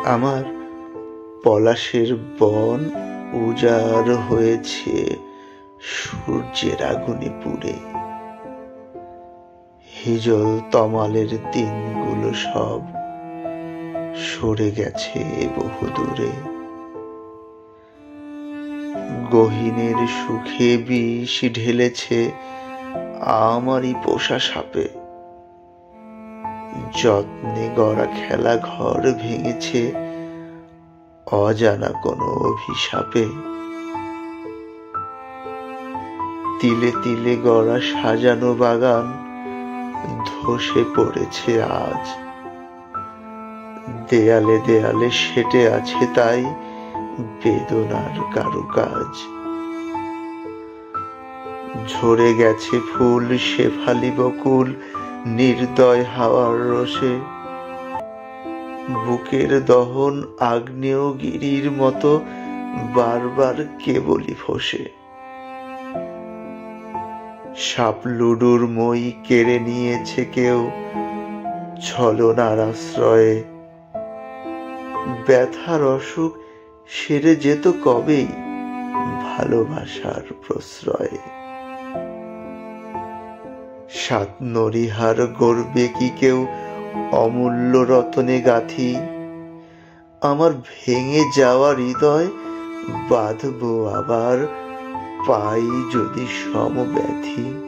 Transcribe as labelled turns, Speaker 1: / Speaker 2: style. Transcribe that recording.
Speaker 1: আমার পলাশের বন উজাড় হয়েছে সূর্যের আগুনে পুড়ে। হিজল তমালের দিনগুলো সব সরে গেছে বহুদূরে। গহীনের সুখে বিষ ঢেলেছে আমারই পোষা সাপে। যত্নে গড়া খেলা ঘর ভেঙেছে অজানা কোনো অভিশাপে। তিলে তিলে গড়া সাজানো বাগান ধসে পড়েছে আজ। দেয়ালে দেয়ালে সেটে আছে তাই বেদনার কারুকাজ। ঝরে গেছে ফুল শেফালি বকুল নির্দয় হাওয়ার রোষে। বুকের দহন আগ্নেয়গিরির মতো বারবার কেবলই ফোসে। সাপ লুডুর মই কেড়ে নিয়েছে কেউ ছলনার আশ্রয়ে। ব্যথার অসুখ সেরে যেত কবেই ভালোবাসার প্রশ্রয়ে। সাত নরিহার গড়বে কি কেউ অমূল্য রতনে গাথি। আমার ভেঙে যাওয়া হৃদয় বাঁধবো আবার পাই যদি সমব্যথী।